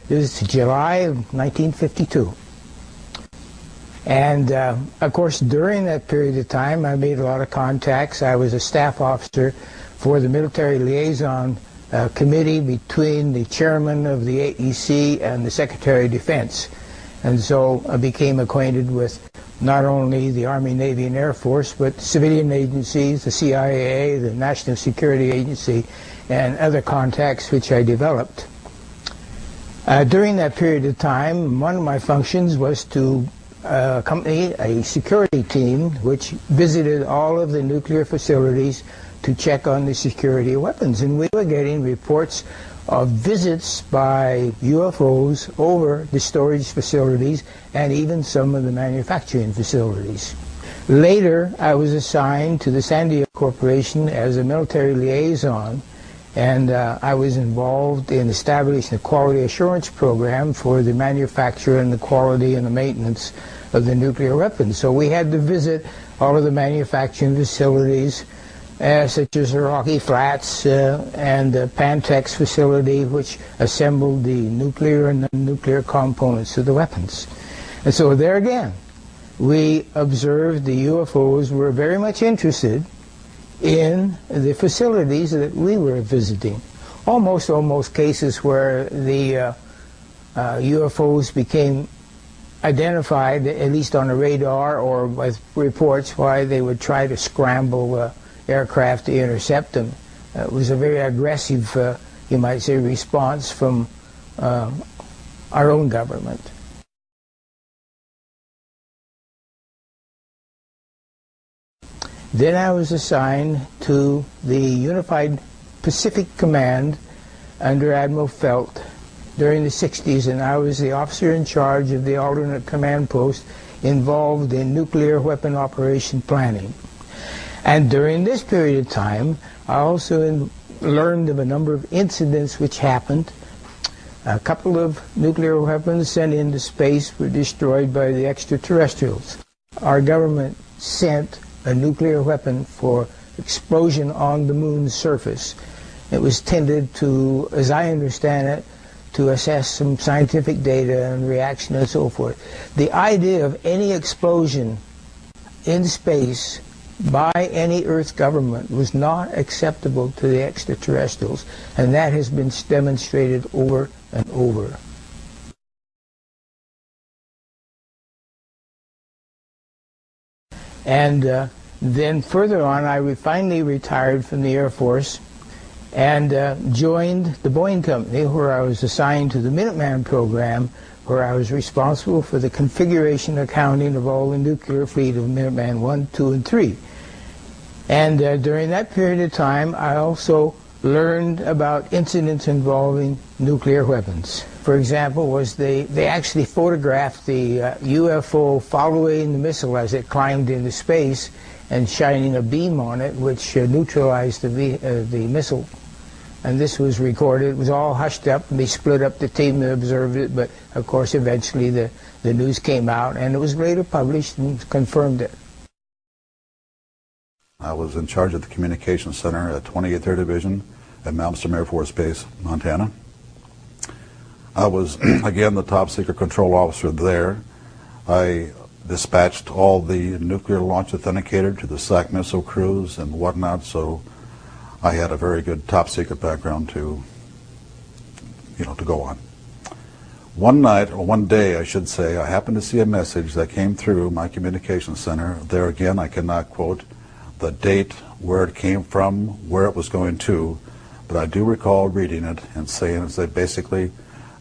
This is July of 1952. And, of course, during that period of time, I made a lot of contacts. I was a staff officer for the Military Liaison Committee between the chairman of the AEC and the Secretary of Defense. And so I became acquainted with not only the Army, Navy, and Air Force, but civilian agencies, the CIA, the National Security Agency, and other contacts which I developed. During that period of time, one of my functions was to accompany a security team which visited all of the nuclear facilities to check on the security of weapons. And we were getting reports of visits by UFOs over the storage facilities and even some of the manufacturing facilities. Later, I was assigned to the San Diego Corporation as a military liaison, and I was involved in establishing a quality assurance program for the manufacture and the quality and the maintenance of the nuclear weapons. So we had to visit all of the manufacturing facilities, such as the Rocky Flats and the Pantex facility, which assembled the nuclear and non-nuclear components of the weapons. And so there again, we observed the UFOs were very much interested in the facilities that we were visiting. Almost cases where the UFOs became identified, at least on the radar or with reports, why they would try to scramble aircraft to intercept them. It was a very aggressive, you might say, response from our own government. Then I was assigned to the Unified Pacific Command under Admiral Felt during the 60s, and I was the officer in charge of the alternate command post involved in nuclear weapon operation planning. And during this period of time, I also learned of a number of incidents which happened. A couple of nuclear weapons sent into space were destroyed by the extraterrestrials. Our government sent a nuclear weapon for explosion on the moon's surface. It was tended to, as I understand it, to assess some scientific data and reaction and so forth. The idea of any explosion in space by any Earth government was not acceptable to the extraterrestrials, and that has been demonstrated over and over. And then further on, I finally retired from the Air Force and joined the Boeing Company, where I was assigned to the Minuteman program, where I was responsible for the configuration accounting of all the nuclear fleet of Minuteman 1, 2, and 3. And during that period of time, I also learned about incidents involving nuclear weapons. For example, they actually photographed the UFO following the missile as it climbed into space and shining a beam on it, which neutralized the missile. And this was recorded. It was all hushed up, and they split up the team that observed it, but of course eventually the news came out, and it was later published and confirmed it. I was in charge of the communications center at 28th Air Division at Malmstrom Air Force Base, Montana. I was, again, the top secret control officer there. I dispatched all the nuclear launch authenticator to the SAC missile crews and whatnot, so I had a very good top secret background to go on. One night, or one day I should say, I happened to see a message that came through my communications center. There again, I cannot quote the date, where it came from, where it was going to, but I do recall reading it and saying basically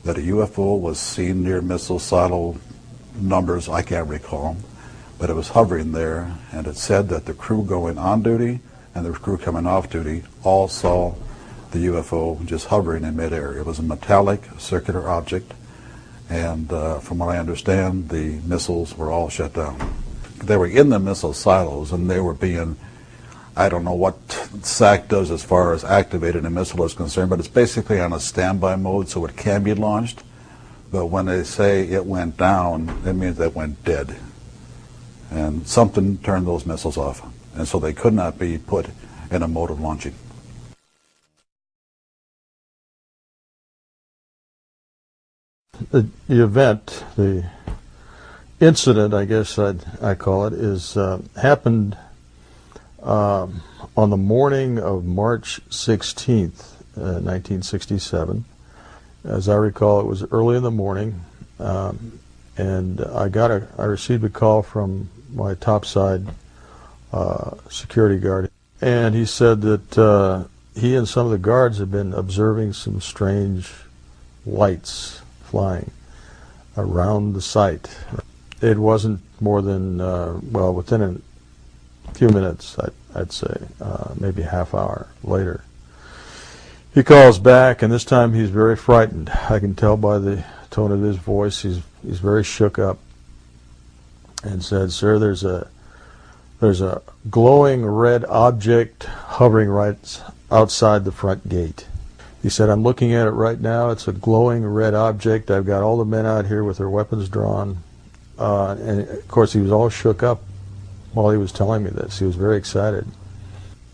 that a UFO was seen near missile silo numbers, I can't recall, but it was hovering there, and it said that the crew going on duty and the crew coming off duty all saw the UFO just hovering in midair. It was a metallic circular object, and from what I understand, the missiles were all shut down. They were in the missile silos, and they were being, I don't know what SAC does as far as activating a missile is concerned, but it's basically on a standby mode, so it can be launched. But when they say it went down, it means it went dead. And something turned those missiles off, and so they could not be put in a mode of launching. The event, the incident, I guess I call it, is happened on the morning of March 16th, 1967. As I recall, it was early in the morning, and I received a call from my topside security guard, and he said that he and some of the guards had been observing some strange lights flying around the site. It wasn't more than, well, within a few minutes, I'd say, maybe a half hour later. He calls back, and this time he's very frightened. I can tell by the tone of his voice, he's very shook up, and said, "Sir, there's a glowing red object hovering right outside the front gate." He said, "I'm looking at it right now. It's a glowing red object. I've got all the men out here with their weapons drawn." And of course, he was all shook up while he was telling me this. He was very excited.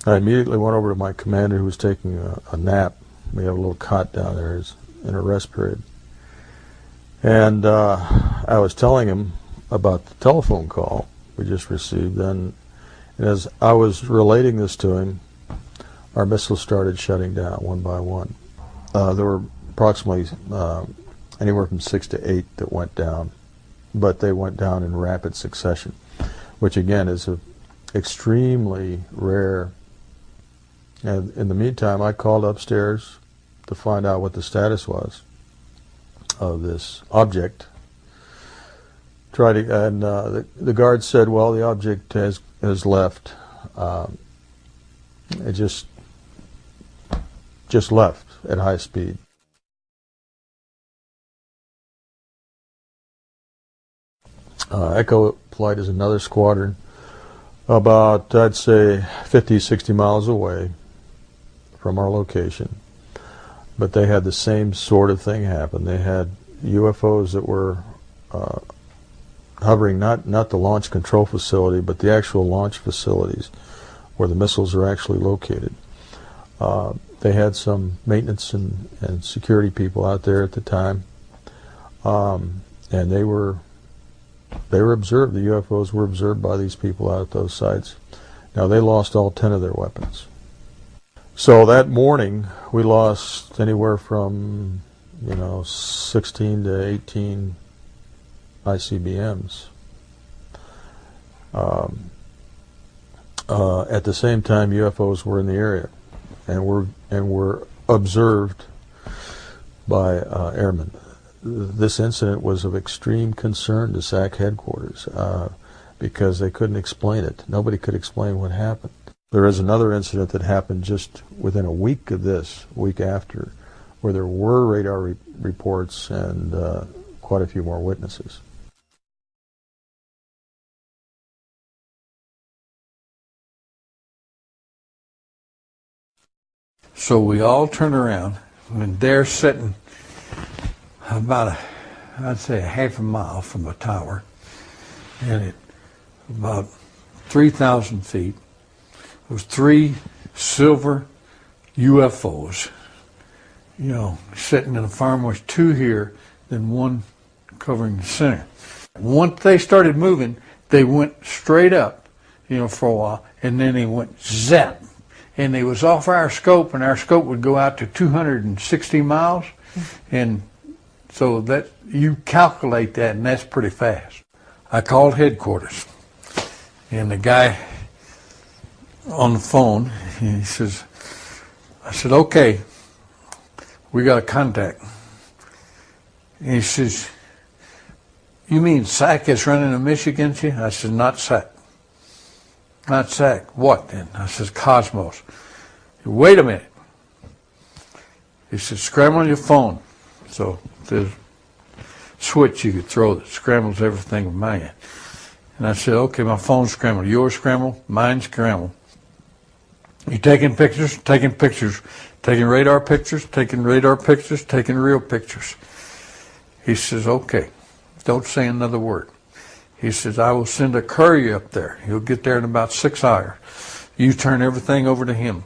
I immediately went over to my commander, who was taking a nap. We have a little cot down there in a rest period. And I was telling him about the telephone call we just received. And as I was relating this to him, our missiles started shutting down one by one. There were approximately anywhere from 6 to 8 that went down, but they went down in rapid succession, which again is a extremely rare. And in the meantime, I called upstairs to find out what the status was of this object. The guard said, "Well, the object has left. It just left at high speed." Echo Flight is another squadron, about, I'd say, 50, 60 miles away from our location. But they had the same sort of thing happen. They had UFOs that were hovering, not the launch control facility, but the actual launch facilities where the missiles are actually located. They had some maintenance and security people out there at the time, and they were observed. The UFOs were observed by these people out at those sites. Now, they lost all 10 of their weapons. So that morning, we lost anywhere from, 16 to 18 ICBMs. At the same time, UFOs were in the area, and were observed by airmen. This incident was of extreme concern to SAC headquarters because they couldn't explain it. Nobody could explain what happened. There is another incident that happened just within a week of this, week after, where there were radar reports and quite a few more witnesses. So we all turned around, and they're sitting about, I'd say, a half a mile from the tower, and at about 3,000 feet, there was 3 silver UFOs, sitting in the farm. Was 2 here, then 1 covering the center. Once they started moving, they went straight up, for a while, and then they went zap. And they was off our scope, and our scope would go out to 260 miles. And so that you calculate that, and that's pretty fast. I called headquarters, and the guy on the phone, he says, I said, "Okay, we got a contact." And he says, "You mean SAC is running a miss against you?" I said, "Not SAC. Not SAC. What then?" I says, "Cosmos." He said, "Wait a minute." He said, "Scramble your phone." So there's a switch you could throw that scrambles everything with mine. And I said, "Okay, my phone's scrambled. Yours scrambled, mine's scrambled. You taking pictures? Taking pictures. Taking radar pictures? Taking radar pictures? Taking real pictures." He says, "Okay, don't say another word." He says, "I will send a courier up there. He'll get there in about 6 hours. You turn everything over to him.